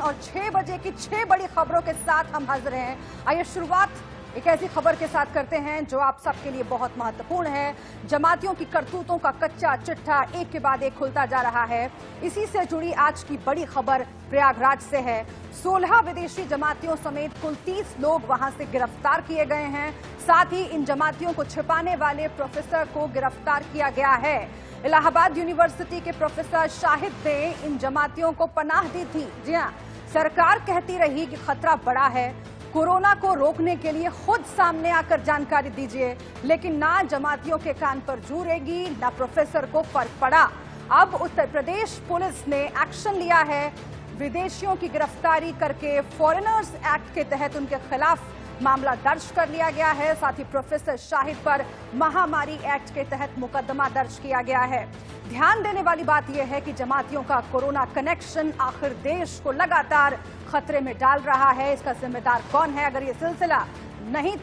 और 6 बजे की 6 बड़ी खबरों के साथ हम हाजिर हैं। आइए शुरुआत एक ऐसी खबर के साथ करते हैं जो आप सबके लिए बहुत महत्वपूर्ण है। जमातियों की करतूतों का कच्चा चिट्ठा एक के बाद एक खुलता जा रहा है। इसी से जुड़ी आज की बड़ी खबर प्रयागराज से है। 16 विदेशी जमातियों समेत कुल 30 लोग वहां से गिरफ्तार किए गए हैं। साथ ही इन जमातियों को छिपाने वाले प्रोफेसर को गिरफ्तार किया गया है। इलाहाबाद यूनिवर्सिटी के प्रोफेसर शाहिद ने इन जमातियों को पनाह दी थी। जी हां, सरकार कहती रही कि खतरा बड़ा है, कोरोना को रोकने के लिए खुद सामने आकर जानकारी दीजिए, लेकिन ना जमातियों के कान पर जू रेंगी, ना प्रोफेसर को फर्क पड़ा। अब उत्तर प्रदेश पुलिस ने एक्शन लिया है। विदेशियों की गिरफ्तारी करके फॉरेनर्स एक्ट के तहत उनके खिलाफ मामला दर्ज कर लिया गया है। साथ ही प्रोफेसर शाहिद पर महामारी एक्ट के तहत मुकदमा दर्ज किया गया है। ध्यान देने वाली बात यह है कि जमातियों का कोरोना कनेक्शन आखिर देश को लगातार खतरे में डाल रहा है। इसका जिम्मेदार कौन है? अगर ये सिलसिला नहीं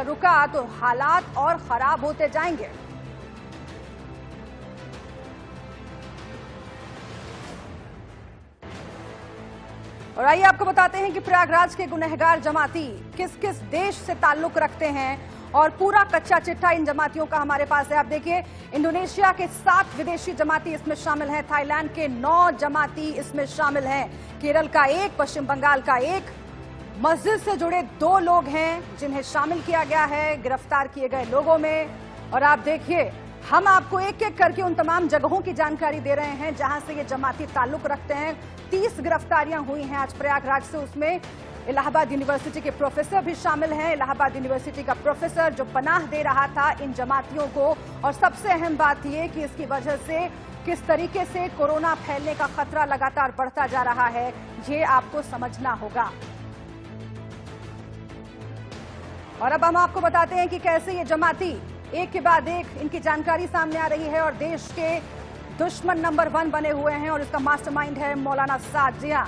रुका तो हालात और खराब होते जाएंगे। और आइए आपको बताते हैं कि प्रयागराज के गुनहगार जमाती किस किस देश से ताल्लुक रखते हैं और पूरा कच्चा चिट्ठा इन जमातियों का हमारे पास है। आप देखिए, इंडोनेशिया के 7 विदेशी जमाती इसमें शामिल हैं, थाईलैंड के 9 जमाती इसमें शामिल हैं, केरल का 1, पश्चिम बंगाल का 1, मस्जिद से जुड़े 2 लोग हैं जिन्हें शामिल किया गया है गिरफ्तार किए गए लोगों में। और आप देखिए, हम आपको एक एक करके उन तमाम जगहों की जानकारी दे रहे हैं जहां से ये जमाती ताल्लुक रखते हैं। 30 गिरफ्तारियां हुई हैं आज प्रयागराज से, उसमें इलाहाबाद यूनिवर्सिटी के प्रोफेसर भी शामिल हैं। इलाहाबाद यूनिवर्सिटी का प्रोफेसर जो पनाह दे रहा था इन जमातियों को, और सबसे अहम बात यह कि इसकी वजह से किस तरीके से कोरोना फैलने का खतरा लगातार बढ़ता जा रहा है, ये आपको समझना होगा। और अब हम आपको बताते हैं कि कैसे ये जमाती एक के बाद एक इनकी जानकारी सामने आ रही है और देश के दुश्मन नंबर 1 बने हुए हैं, और इसका मास्टरमाइंड है मौलाना साद। जी हां,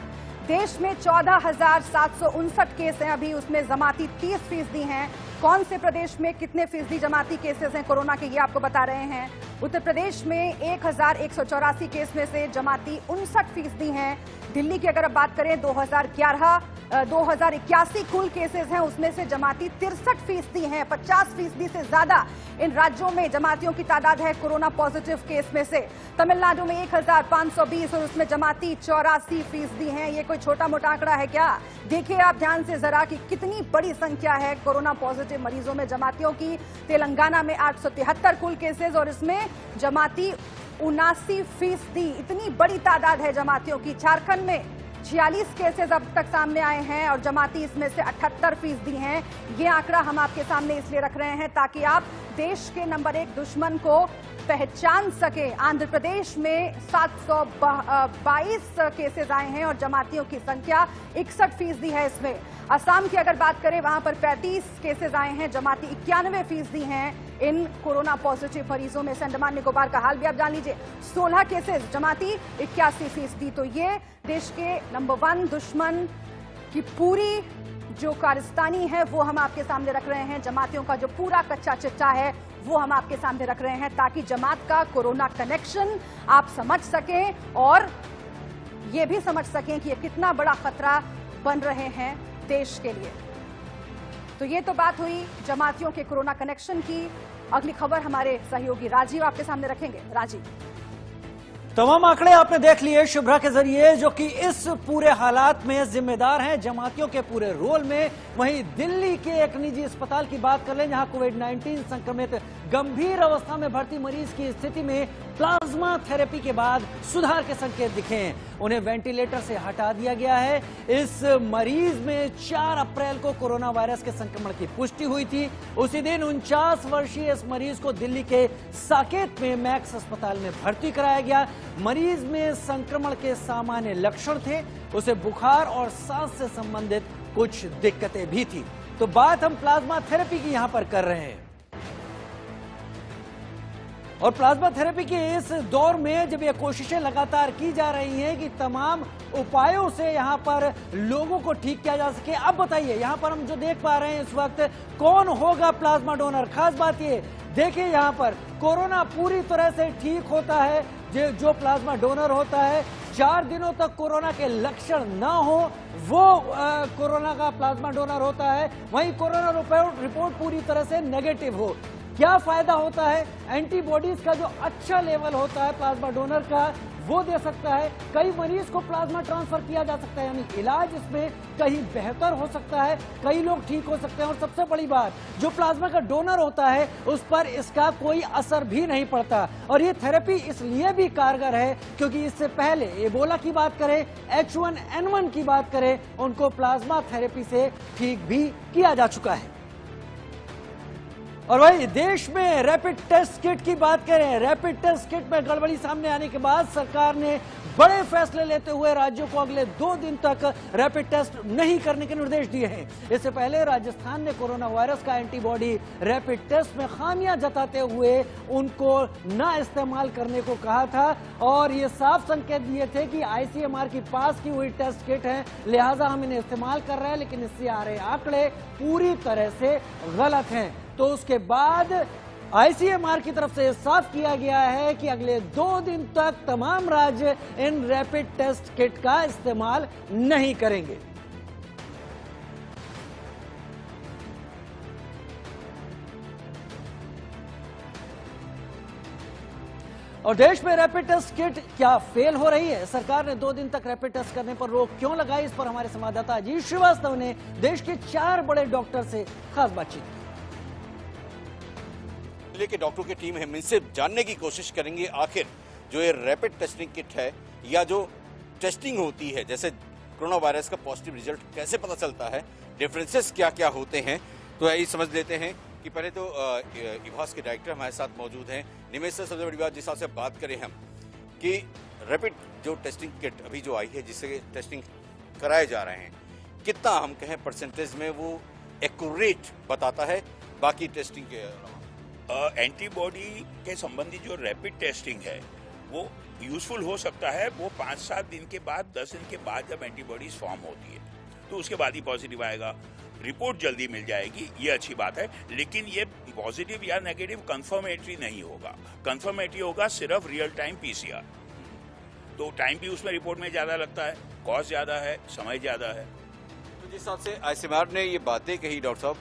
देश में 14,759 केस हैं अभी, उसमें जमाती 30% हैं। कौन से प्रदेश में कितने फीसदी जमाती केसेस हैं कोरोना के, ये आपको बता रहे हैं। उत्तर प्रदेश में 1,184 केस में से जमाती 59% हैं। दिल्ली की अगर आप बात करें 2081 कुल केसेस हैं, उसमें से जमाती 63% हैं। 50% से ज्यादा इन राज्यों में जमातियों की तादाद है कोरोना पॉजिटिव केस में से। तमिलनाडु में 1,520 और उसमें जमाती 84% हैं। ये कोई छोटा मोटा आंकड़ा है क्या? देखिए आप ध्यान से जरा कि कितनी बड़ी संख्या है कोरोना पॉजिटिव मरीजों में जमातियों की। तेलंगाना में 873 कुल केसेस और इसमें जमाती 79%। इतनी बड़ी तादाद है जमातियों की। झारखंड में 46 केसेस अब तक सामने आए हैं और जमाती इसमें से 78% हैं। ये आंकड़ा हम आपके सामने इसलिए रख रहे हैं ताकि आप देश के नंबर 1 दुश्मन को पहचान सके। आंध्र प्रदेश में 722 केसेस आए हैं और जमातियों की संख्या 61% है इसमें। असम की अगर बात करें वहां पर 35 केसेस आए हैं, जमाती 91% हैं इन कोरोना पॉजिटिव मरीजों में से। अंडमान निकोबार का हाल भी आप जान लीजिए, 16 केसेस, जमाती 81%। तो ये देश के नंबर 1 दुश्मन की पूरी जो कारस्तानी है वो हम आपके सामने रख रहे हैं। जमातियों का जो पूरा कच्चा चिट्ठा है वो हम आपके सामने रख रहे हैं ताकि जमात का कोरोना कनेक्शन आप समझ सकें और ये भी समझ सकें कि ये कितना बड़ा खतरा बन रहे हैं देश के लिए। तो ये तो बात हुई जमातियों के कोरोना कनेक्शन की। अगली खबर हमारे सहयोगी राजीव आपके सामने रखेंगे। राजीव, तमाम आंकड़े आपने देख लिए शुभ्रा के जरिए, जो कि इस पूरे हालात में जिम्मेदार हैं जमातियों के पूरे रोल में। वहीं दिल्ली के एक निजी अस्पताल की बात कर लें जहां कोविड-19 संक्रमित गंभीर अवस्था में भर्ती मरीज की स्थिति में प्लाज्मा थेरेपी के बाद सुधार के संकेत दिखे हैं। उन्हें वेंटिलेटर से हटा दिया गया है। इस मरीज में 4 अप्रैल को कोरोना वायरस के संक्रमण की पुष्टि हुई थी। उसी दिन 49 वर्षीय इस मरीज को दिल्ली के साकेत में मैक्स अस्पताल में भर्ती कराया गया। मरीज में संक्रमण के सामान्य लक्षण थे, उसे बुखार और सांस से संबंधित कुछ दिक्कतें भी थी। तो बात हम प्लाज्मा थेरेपी की यहां पर कर रहे हैं और प्लाज्मा थेरेपी के इस दौर में जब ये कोशिशें लगातार की जा रही हैं कि तमाम उपायों से यहां पर लोगों को ठीक किया जा सके। अब बताइए यहां पर हम जो देख पा रहे हैं इस वक्त, कौन होगा प्लाज्मा डोनर? खास बात ये देखिए, यहां पर कोरोना पूरी तरह से ठीक होता है जो प्लाज्मा डोनर होता है 4 दिनों तक कोरोना के लक्षण न हो वो कोरोना का प्लाज्मा डोनर होता है, वहीं कोरोना रिपोर्ट पूरी तरह से नेगेटिव हो। क्या फायदा होता है? एंटीबॉडीज का जो अच्छा लेवल होता है प्लाज्मा डोनर का वो दे सकता है, कई मरीज को प्लाज्मा ट्रांसफर किया जा सकता है, यानी इलाज इसमें कहीं बेहतर हो सकता है, कई लोग ठीक हो सकते हैं। और सबसे बड़ी बात, जो प्लाज्मा का डोनर होता है उस पर इसका कोई असर भी नहीं पड़ता। और ये थेरेपी इसलिए भी कारगर है क्योंकि इससे पहले एबोला की बात करें, H1N1 की बात करें, उनको प्लाज्मा थेरेपी से ठीक भी किया जा चुका है। और वही देश में रैपिड टेस्ट किट की बात करें, रैपिड टेस्ट किट में गड़बड़ी सामने आने के बाद सरकार ने बड़े फैसले लेते हुए राज्यों को अगले 2 दिन तक रैपिड टेस्ट नहीं करने के निर्देश दिए हैं। इससे पहले राजस्थान ने कोरोना वायरस का एंटीबॉडी रैपिड टेस्ट में खामियां जताते हुए उनको न इस्तेमाल करने को कहा था और ये साफ संकेत दिए थे कि ICMR की पास की हुई टेस्ट किट है, लिहाजा हम इन्हें इस्तेमाल कर रहे हैं, लेकिन इससे आ रहे आंकड़े पूरी तरह से गलत हैं। तो उसके बाद ICMR की तरफ से साफ किया गया है कि अगले 2 दिन तक तमाम राज्य इन रैपिड टेस्ट किट का इस्तेमाल नहीं करेंगे। और देश में रैपिड टेस्ट किट क्या फेल हो रही है? सरकार ने 2 दिन तक रैपिड टेस्ट करने पर रोक क्यों लगाई? इस पर हमारे संवाददाता अजीत श्रीवास्तव ने देश के 4 बड़े डॉक्टर से खास बातचीत की। के डॉक्टरों की टीम है, इनसे जानने की कोशिश करेंगे आखिर जो ये रैपिड टेस्टिंग किट है या जो टेस्टिंग होती है, जैसे कोरोना वायरस का पॉजिटिव रिजल्ट कैसे पता चलता है, डिफरेंसेस क्या क्या होते हैं। तो यही समझ लेते हैं कि पहले तो इभास के डायरेक्टर हमारे साथ मौजूद हैं। निमेश सर, सबसे बड़ी बात जिस हिसाब से बात करें हम कि रैपिड जो टेस्टिंग किट अभी जो आई है जिससे टेस्टिंग कराए जा रहे हैं, कितना हम कहें परसेंटेज में वो एक्यूरेट बताता है बाकी टेस्टिंग के अलावा? एंटीबॉडी के संबंधी जो रैपिड टेस्टिंग है वो यूजफुल हो सकता है वो 5-7 दिन के बाद, 10 दिन के बाद जब एंटीबॉडीज फॉर्म होती है तो उसके बाद ही पॉजिटिव आएगा, रिपोर्ट जल्दी मिल जाएगी, ये अच्छी बात है। लेकिन ये पॉजिटिव या नेगेटिव कंफर्मेटरी नहीं होगा, कंफर्मेटरी होगा सिर्फ रियल टाइम PCR। तो टाइम भी उसमें रिपोर्ट में ज्यादा लगता है, कॉस्ट ज्यादा है, समय ज्यादा है। तो जिस हिसाब से ICMR ने ये बातें कही डॉक्टर साहब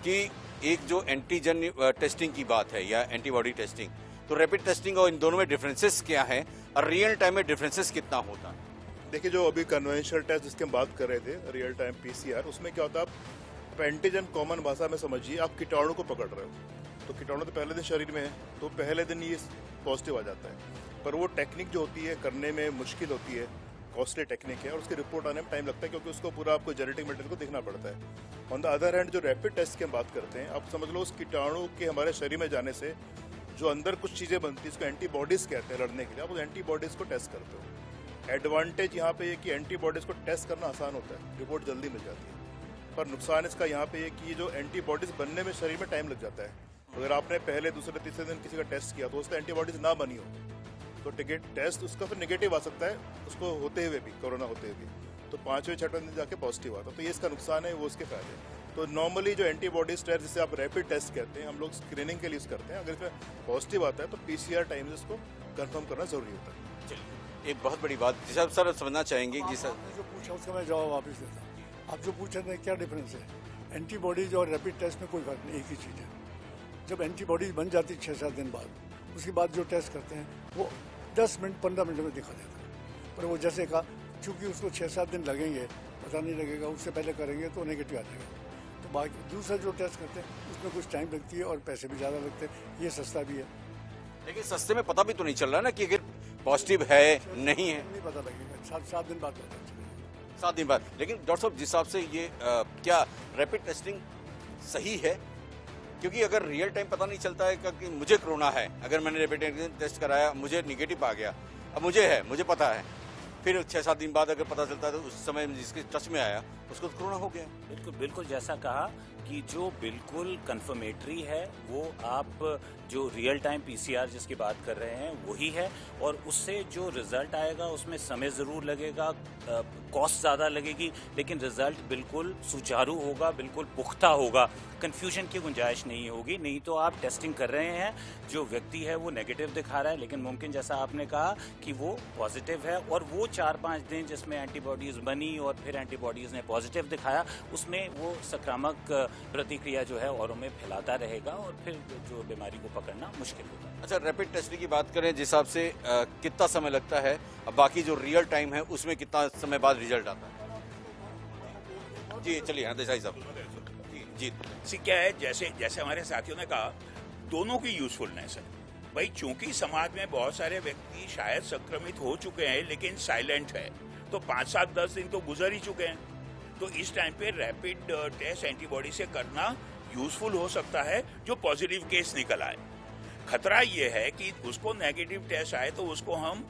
कि एक जो एंटीजन टेस्टिंग की बात है या एंटीबॉडी टेस्टिंग, तो रैपिड टेस्टिंग और इन दोनों में डिफरेंसेस क्या है और रियल टाइम में डिफरेंसेस कितना होता है? देखिए, जो अभी कन्वेंशनल टेस्ट जिसके हम बात कर रहे थे, रियल टाइम PCR, उसमें क्या होता है, आप एंटीजन कॉमन भाषा में समझिए, आप कीटाणु को पकड़ रहे हो। तो कीटाणु तो पहले दिन शरीर में है तो पहले दिन ये पॉजिटिव आ जाता है, पर वो टेक्निक जो होती है करने में मुश्किल होती है, कॉस्टली टेक्निक है और उसकी रिपोर्ट आने में टाइम लगता है क्योंकि उसको पूरा आपको जेनेटिक मटेरियल को देखना पड़ता है। ऑन द अदर हैंड जो रैपिड टेस्ट की हम बात करते हैं, आप समझ लो उस कीटाणु के हमारे शरीर में जाने से जो अंदर कुछ चीज़ें बनती है, इसको एंटीबॉडीज़ कहते हैं लड़ने के लिए, आप उस एंटीबॉडीज़ को टेस्ट करते हो। एडवांटेज यहाँ पे ये कि एंटीबॉडीज़ को टेस्ट करना आसान होता है, रिपोर्ट जल्दी मिल जाती है, पर नुकसान इसका यहाँ पे ये कि ये जो एंटीबॉडीज़ बनने में शरीर में टाइम लग जाता है। अगर आपने पहले, दूसरे, तीसरे दिन किसी का टेस्ट किया तो उसका एंटीबॉडीज़ ना बनी हो तो टेस्ट उसका फिर नेगेटिव आ सकता है, उसको होते हुए भी, कोरोना होते हुए भी, तो 5वें 6वें दिन जाके पॉजिटिव आता है। तो ये इसका नुकसान है, वो उसके फायदे। तो नॉर्मली जो एंटीबॉडीज टेस्ट जिसे आप रैपिड टेस्ट कहते हैं, हम लोग स्क्रीनिंग के लिए यूज़ करते हैं। अगर इसमें पॉजिटिव आता है तो PCR टाइम से उसको कंफर्म करना जरूरी होता है। चलिए, एक बहुत बड़ी बात जिसे सर समझना चाहेंगे कि सर आपने जो पूछा उसका मैं जवाब वापस देता हूँ। आप जो पूछ रहे थे क्या डिफरेंस है, एंटीबॉडीज और रैपिड टेस्ट में कोई फर्क नहीं, एक ही चीज़ है। जब एंटीबॉडीज बन जाती 6-7 दिन बाद, उसके बाद जो टेस्ट करते हैं वो 10 मिनट 15 मिनट में दिखा देता है। पर वो जैसे कहा, चूँकि उसको 6-7 दिन लगेंगे, पता नहीं लगेगा, उससे पहले करेंगे तो नेगेटिव आ जाएगा। तो बाकी दूसरा जो टेस्ट करते हैं उसमें कुछ टाइम लगती है और पैसे भी ज़्यादा लगते हैं, ये सस्ता भी है। लेकिन सस्ते में पता भी तो नहीं चल रहा ना कि अगर पॉजिटिव है नहीं है, नहीं पता लगेगा, 7 दिन बाद पता चलेगा। 7 दिन बाद। लेकिन डॉक्टर साहब जिस हिसाब से ये क्या रैपिड टेस्टिंग सही है? क्योंकि अगर रियल टाइम पता नहीं चलता है कि मुझे कोरोना है, अगर मैंने रैपिड टेस्ट कराया, मुझे निगेटिव आ गया, अब मुझे है, मुझे पता है, फिर 6-7 दिन बाद अगर पता चलता है तो उस समय जिसके टच में आया उसको तो कोरोना हो गया। बिल्कुल बिल्कुल, जैसा कहा कि जो बिल्कुल कंफर्मेटरी है वो आप जो रियल टाइम PCR जिसकी बात कर रहे हैं वही है, और उससे जो रिजल्ट आएगा उसमें समय ज़रूर लगेगा, कॉस्ट ज़्यादा लगेगी, लेकिन रिजल्ट बिल्कुल सुचारू होगा, बिल्कुल पुख्ता होगा, कन्फ्यूजन की गुंजाइश नहीं होगी। नहीं तो आप टेस्टिंग कर रहे हैं, जो व्यक्ति है वो नेगेटिव दिखा रहा है, लेकिन मुमकिन जैसा आपने कहा कि वो पॉजिटिव है, और वो 4-5 दिन जिसमें एंटीबॉडीज़ बनी और फिर एंटीबॉडीज़ ने पॉजिटिव दिखाया, उसमें वो संक्रामक प्रतिक्रिया जो है औरों में फैलाता रहेगा और फिर जो बीमारी को पकड़ना मुश्किल होगा। अच्छा, रैपिड टेस्टिंग की बात करें, जिस हिसाब से कितना समय लगता है, अब बाकी जो रियल टाइम है उसमें कितना समय बाद रिजल्ट आता है? जी चलिए, हाँ देसाई साहब जी। सी क्या है, जैसे हमारे साथियों ने कहा, दोनों की यूजफुलनेस है भाई। चूंकि समाज में बहुत सारे व्यक्ति शायद संक्रमित हो चुके हैं लेकिन साइलेंट है, तो 5-7-10 दिन तो गुजर ही चुके हैं, तो इस टाइम पे रैपिड टेस्ट एंटीबॉडी से करना यूजफुल हो सकता है जो पॉजिटिव केस निकल आए। खतरा ये है कि उसको नेगेटिव टेस्ट आए तो उसको हम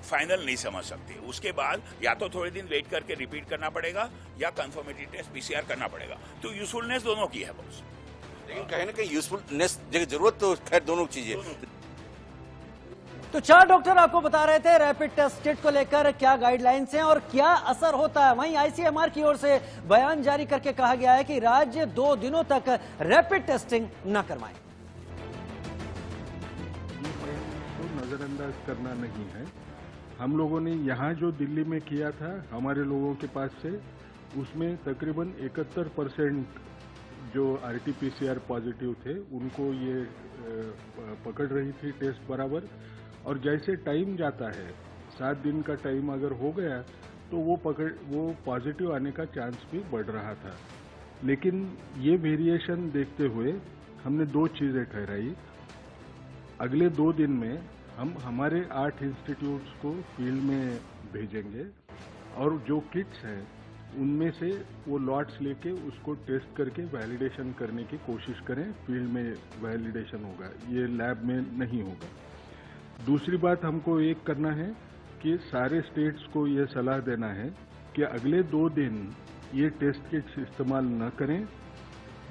फाइनल नहीं समझ सकते। उसके बाद या तो थोड़े दिन वेट करके रिपीट करना पड़ेगा या कंफर्मेटरी टेस्ट पीसीआर करना पड़ेगा। तो यूजफुलनेस दोनों की है बॉस, लेकिन कहीं ना कहीं यूजफुलनेस जरूरत तो खैर दोनों चीजें। तो 4 डॉक्टर आपको बता रहे थे रैपिड टेस्ट किट को लेकर क्या गाइडलाइंस हैं और क्या असर होता है। वहीं आईसीएमआर की ओर से बयान जारी करके कहा गया है कि राज्य 2 दिनों तक रैपिड टेस्टिंग न करवाएं। नजरअंदाज करना नहीं है। हम लोगों ने यहाँ जो दिल्ली में किया था हमारे लोगों के पास से, उसमें तकरीबन 71% जो RT-PCR पॉजिटिव थे उनको ये पकड़ रही थी टेस्ट बराबर। और जैसे टाइम जाता है, 7 दिन का टाइम अगर हो गया तो वो पॉजिटिव आने का चांस भी बढ़ रहा था। लेकिन ये वेरिएशन देखते हुए हमने 2 चीज़ें ठहराई। अगले 2 दिन में हम हमारे 8 इंस्टीट्यूट्स को फील्ड में भेजेंगे और जो किट्स हैं उनमें से वो लॉट्स लेके उसको टेस्ट करके वैलिडेशन करने की कोशिश करें। फील्ड में वैलिडेशन होगा, ये लैब में नहीं होगा। दूसरी बात हमको एक करना है कि सारे स्टेट्स को ये सलाह देना है कि अगले 2 दिन ये टेस्ट किट्स इस्तेमाल न करें।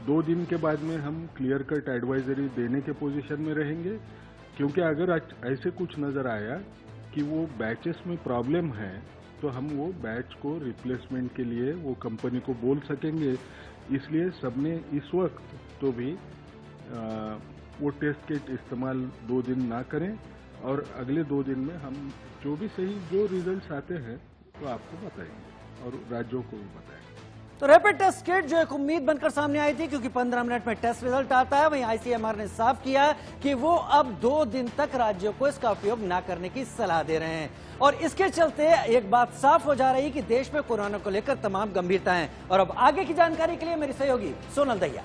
2 दिन के बाद में हम क्लियर कट एडवाइजरी देने के पोजीशन में रहेंगे, क्योंकि अगर ऐसे कुछ नज़र आया कि वो बैचेस में प्रॉब्लम है तो हम वो बैच को रिप्लेसमेंट के लिए वो कंपनी को बोल सकेंगे। इसलिए सबने इस वक्त तो भी वो टेस्ट किट इस्तेमाल 2 दिन ना करें और अगले 2 दिन में हम जो भी सही जो रिजल्ट्स आते हैं तो आपको बताएंगे और राज्यों को भी बताएंगे। तो रैपिड टेस्ट किट जो एक उम्मीद बनकर सामने आई थी, क्योंकि 15 मिनट में टेस्ट रिजल्ट आता है, वहीं आईसीएमआर ने साफ किया कि वो अब 2 दिन तक राज्यों को इसका उपयोग न करने की सलाह दे रहे हैं। और इसके चलते एक बात साफ हो जा रही कि देश में कोरोना को लेकर तमाम गंभीरता है। और अब आगे की जानकारी के लिए मेरी सहयोगी सोनल दहिया।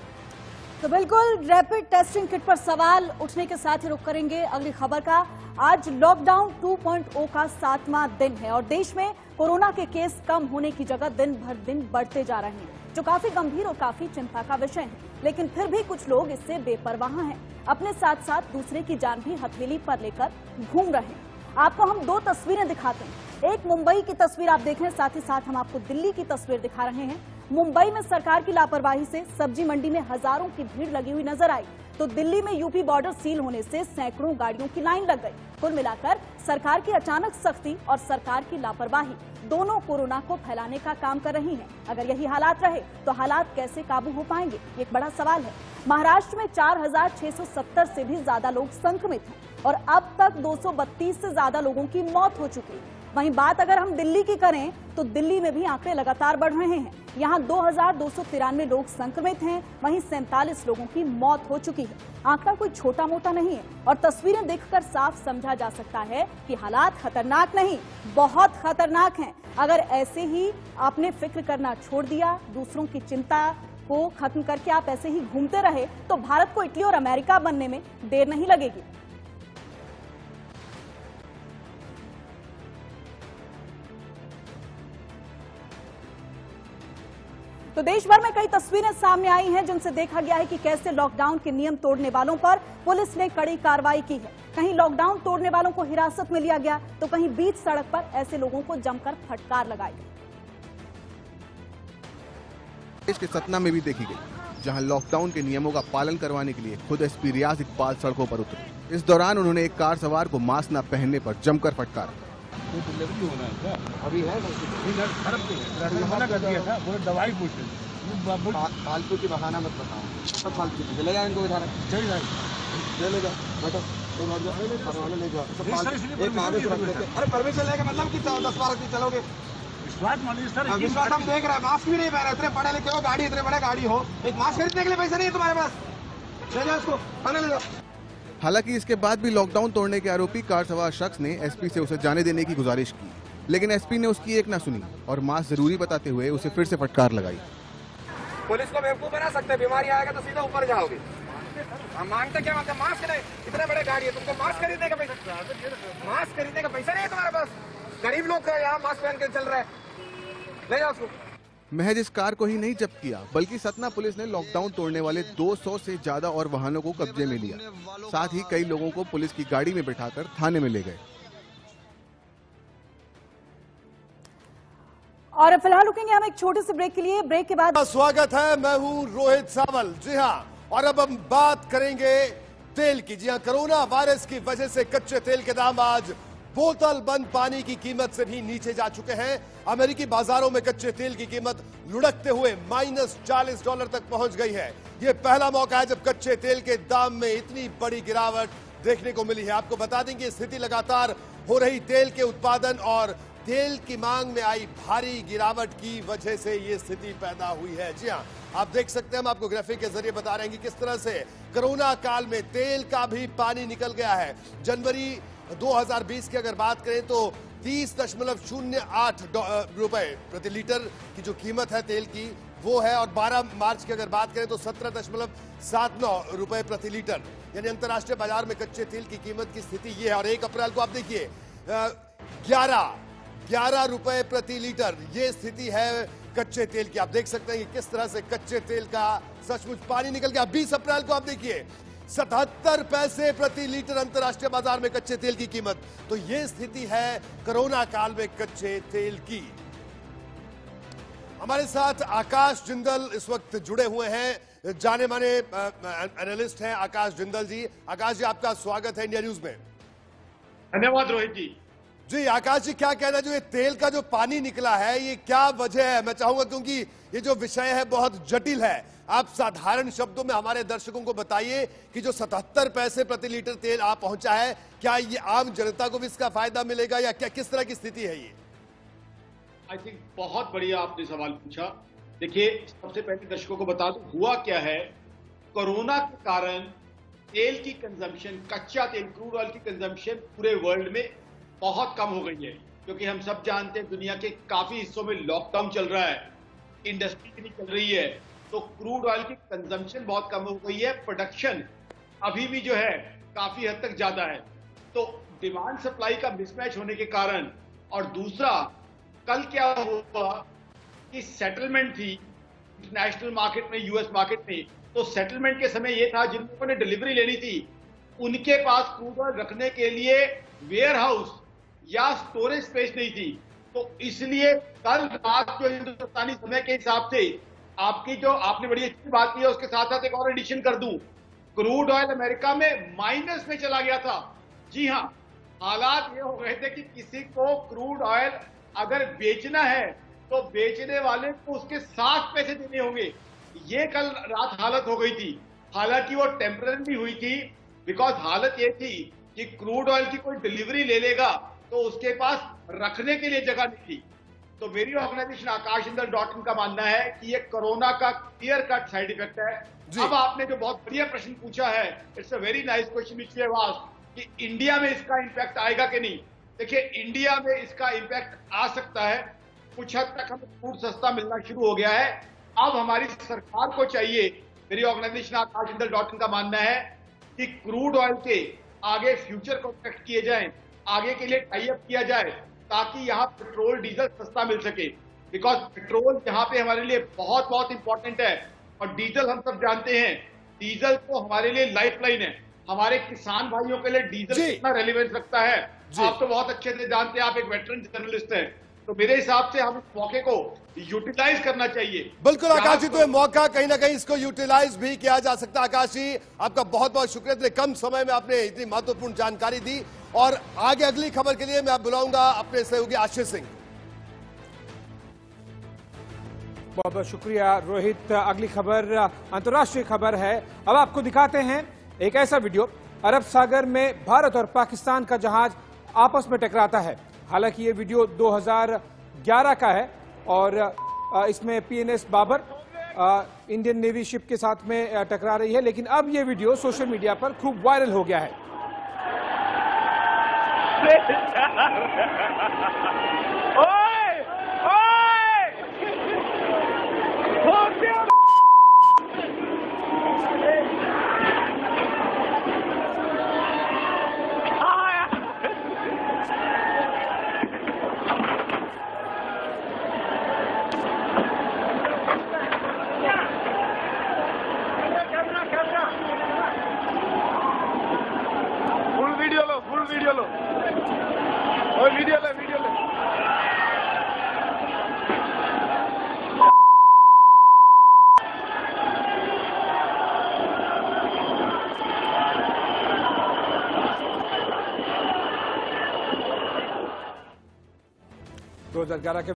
तो बिल्कुल रैपिड टेस्टिंग किट पर सवाल उठने के साथ ही रुख करेंगे अगली खबर का। आज लॉकडाउन 2.0 का 7वां दिन है और देश में कोरोना के केस कम होने की जगह दिन भर दिन बढ़ते जा रहे हैं, जो काफी गंभीर और काफी चिंता का विषय है। लेकिन फिर भी कुछ लोग इससे बेपरवाह हैं, अपने साथ साथ दूसरे की जान भी हथेली पर लेकर घूम रहे हैं। आपको हम 2 तस्वीरें दिखाते हैं। एक मुंबई की तस्वीर आप देख रहे हैं, साथ ही साथ हम आपको दिल्ली की तस्वीर दिखा रहे हैं। मुंबई में सरकार की लापरवाही से सब्जी मंडी में हजारों की भीड़ लगी हुई नजर आई, तो दिल्ली में यूपी बॉर्डर सील होने से सैकड़ों गाड़ियों की लाइन लग गई। कुल मिलाकर सरकार की अचानक सख्ती और सरकार की लापरवाही दोनों कोरोना को फैलाने का काम कर रही हैं। अगर यही हालात रहे तो हालात कैसे काबू हो पाएंगे, ये एक बड़ा सवाल है। महाराष्ट्र में 4670 से भी ज्यादा लोग संक्रमित हैं और अब तक 232 से ज्यादा लोगों की मौत हो चुकी है। वहीं बात अगर हम दिल्ली की करें तो दिल्ली में भी आंकड़े लगातार बढ़ रहे हैं। यहां 2293 लोग संक्रमित हैं, वहीं 47 लोगों की मौत हो चुकी है। आंकड़ा कोई छोटा मोटा नहीं है और तस्वीरें देखकर साफ समझा जा सकता है कि हालात खतरनाक नहीं, बहुत खतरनाक हैं। अगर ऐसे ही आपने फिक्र करना छोड़ दिया, दूसरों की चिंता को खत्म करके आप ऐसे ही घूमते रहे, तो भारत को इटली और अमेरिका बनने में देर नहीं लगेगी। तो देश भर में कई तस्वीरें सामने आई हैं जिनसे देखा गया है कि कैसे लॉकडाउन के नियम तोड़ने वालों पर पुलिस ने कड़ी कार्रवाई की है। कहीं लॉकडाउन तोड़ने वालों को हिरासत में लिया गया तो कहीं बीच सड़क पर ऐसे लोगों को जमकर फटकार लगाई गई। देश के सतना में भी देखी गई, जहां लॉकडाउन के नियमों का पालन करवाने के लिए खुद एसपी रियाज इकबाल सड़कों पर उतरे। इस दौरान उन्होंने एक कार सवार को मास्क न पहनने पर जमकर फटकारा। तो डिलीवरी होना है क्या? अभी है मना कर दिया था, वो दवाई पूछे फालतू की बहाना मत बताओ, सब फालतू की। ले जाओ इनको इधर, ले जाओ, बैठो, ले जाओ। एक कागज रख देते। अरे परमिशन लेके मतलब कि 10-12 दिन चलोगे? विश्वास मानिए सर, विश्वास हम देख रहे हैं, मास्क भी नहीं पहन रहे, इतने पढ़े लिखे हो, गाड़ी इतने बड़े गाड़ी हो, एक मास्क खरीदने के लिए पैसा नहीं है तुम्हारे पास। ले जाओ इसको, ले जाओ। हालांकि इसके बाद भी लॉकडाउन तोड़ने के आरोपी कार सवार शख्स ने एसपी से उसे जाने देने की गुजारिश की, लेकिन एसपी ने उसकी एक ना सुनी और मास्क जरूरी बताते हुए उसे फिर से फटकार लगाई। पुलिस को बेवकूफ बना सकते हैं, बीमारी आएगा तो सीधा ऊपर जाओगे। हम मांगते क्या मांगते? मास्क नहीं, इतने बड़े गाड़ी है, तुमको मास्क खरीदने का पैसा नहीं है तुम्हारे पास। गरीब लोग यहाँ मास्क पहन के चल रहे हैं, ले जाओ उसको। महज इस कार को ही नहीं जब्त किया, बल्कि सतना पुलिस ने लॉकडाउन तोड़ने वाले 200 से ज्यादा और वाहनों को कब्जे में लिया। साथ ही कई लोगों को पुलिस की गाड़ी में बिठाकर थाने में ले गए। और फिलहाल रुकेंगे हम एक छोटे से ब्रेक के लिए। ब्रेक के बाद स्वागत है, मैं हूं रोहित सावल। जी हां, और अब हम बात करेंगे तेल की। जी हां, कोरोना वायरस की वजह से कच्चे तेल के दाम आज बोतल बंद पानी की कीमत से भी नीचे जा चुके हैं। अमेरिकी बाजारों में कच्चे तेल की कीमत लुढ़कते हुए -$40 तक पहुंच गई है। यह पहला मौका है जब कच्चे तेल के दाम में इतनी बड़ी गिरावट देखने को मिली है। आपको बता दें कि स्थिति लगातार हो रही तेल के उत्पादन और तेल की मांग में आई भारी गिरावट की वजह से ये स्थिति पैदा हुई है। जी हाँ, आप देख सकते हैं, हम आपको ग्राफिक के जरिए बता रहे हैं कि किस तरह से कोरोना काल में तेल का भी पानी निकल गया है। जनवरी 2020 की अगर बात करें तो 30.08 रुपए प्रति लीटर की जो कीमत है तेल की वो है, और 12 मार्च की अगर बात करें तो 17.79 रुपए प्रति लीटर, यानी अंतर्राष्ट्रीय बाजार में कच्चे तेल की कीमत की स्थिति ये है। और 1 अप्रैल को आप देखिए 11 रुपए प्रति लीटर ये स्थिति है कच्चे तेल की। आप देख सकते हैं कि किस तरह से कच्चे तेल का सचमुच पानी निकल गया। 20 अप्रैल को आप देखिए 77 पैसे प्रति लीटर अंतर्राष्ट्रीय बाजार में कच्चे तेल की कीमत। तो ये स्थिति है कोरोना काल में कच्चे तेल की। हमारे साथ आकाश जिंदल इस वक्त जुड़े हुए हैं, जाने माने एनालिस्ट हैं आकाश जिंदल जी। आकाश जी, आपका स्वागत है इंडिया न्यूज में। धन्यवाद रोहित जी। जी आकाश जी, क्या कहना, जो ये तेल का जो पानी निकला है ये क्या वजह है? मैं चाहूंगा, क्योंकि ये जो विषय है बहुत जटिल है, आप साधारण शब्दों में हमारे दर्शकों को बताइए कि जो 77 पैसे प्रति लीटर तेल आ पहुंचा है, क्या ये आम जनता को भी इसका फायदा मिलेगा या क्या, किस तरह की स्थिति है ये? आई थिंक बहुत बढ़िया आपने सवाल पूछा। देखिए, सबसे पहले दर्शकों को बता दूं हुआ क्या है। कोरोना के कारण तेल की कंजम्पशन, कच्चा तेल, क्रूड ऑयल की कंजम्पशन पूरे वर्ल्ड में बहुत कम हो गई है, क्योंकि हम सब जानते हैं दुनिया के काफी हिस्सों में लॉकडाउन चल रहा है, इंडस्ट्री नहीं चल रही है, तो क्रूड ऑयल की कंजम्पशन बहुत कम हो गई है। प्रोडक्शन अभी भी जो है काफी हद तक ज्यादा है, तो डिमांड सप्लाई का मिसमैच होने के कारण। और दूसरा, कल क्या हुआ कि सेटलमेंट थी इंटरनेशनल मार्केट में, यूएस मार्केट में, तो सेटलमेंट के समय यह था जिन लोगों ने डिलीवरी लेनी थी उनके पास क्रूड ऑयल रखने के लिए वेयर हाउस या स्टोरेज स्पेस नहीं थी। तो इसलिए कल रात जो हिंदुस्तानी समय के हिसाब से आपकी जो आपने बड़ी अच्छी बात की है, उसके साथ साथ एक और एडिशन कर दूं, क्रूड ऑयल अमेरिका में माइनस में चला गया था। जी हां, हालात ये हो गए थे कि किसी को क्रूड ऑयल अगर बेचना है तो बेचने वाले को उसके 7 पैसे देने होंगे। ये कल रात हालत हो गई थी। हालांकि वो टेम्पररी हुई थी, बिकॉज हालत ये थी कि क्रूड ऑयल की कोई डिलीवरी ले लेगा तो उसके पास रखने के लिए जगह नहीं थी। तो मेरी ऑर्गेनाइजेशन akashjindal.in का मानना है कि ये कोरोना का क्लियर कट साइड इफेक्ट है। अब आपने जो बहुत बढ़िया प्रश्न पूछा है, it's a very nice question which we have asked, कि इंडिया में इसका इंपैक्ट आएगा कि नहीं। देखिए, इंडिया में इसका इंपैक्ट आ सकता है। कुछ हद तक हमें फूड सस्ता मिलना शुरू हो गया है। अब हमारी सरकार को चाहिए, मेरी ऑर्गेनाइजेशन akashjindal.in का मानना है कि क्रूड ऑयल के आगे फ्यूचर कॉन्ट्रैक्ट किए जाएं, आगे के लिए टाई अप किया जाए, ताकि यहाँ पेट्रोल डीजल सस्ता मिल सके। बिकॉज पेट्रोल यहाँ पे हमारे लिए बहुत बहुत इंपॉर्टेंट है, और डीजल हम सब जानते हैं, डीजल तो हमारे लिए लाइफलाइन है। हमारे किसान भाइयों के लिए डीजल कितना रेलिवेंस रखता है आप तो बहुत अच्छे से जानते हैं, आप एक वेटरन जर्नलिस्ट हैं। तो मेरे हिसाब से हम इस मौके को यूटिलाइज करना चाहिए। बिल्कुल आकाश जी, तो ये मौका कहीं ना कहीं इसको यूटिलाइज भी किया जा सकता है। आकाश जी, आपका बहुत बहुत शुक्रिया, इतने कम समय में आपने इतनी महत्वपूर्ण जानकारी दी। और आगे अगली खबर के लिए मैं आप बुलाऊंगा अपने सहयोगी आशीष सिंह। बहुत बहुत शुक्रिया रोहित। अगली खबर अंतर्राष्ट्रीय खबर है। अब आपको दिखाते हैं एक ऐसा वीडियो, अरब सागर में भारत और पाकिस्तान का जहाज आपस में टकराता है। हालांकि ये वीडियो 2011 का है और इसमें PNS Babur Indian navy ship के साथ में टकरा रही है, लेकिन अब ये वीडियो सोशल मीडिया पर खूब वायरल हो गया है। वीडियो लो और वीडियो ले दो 2011 के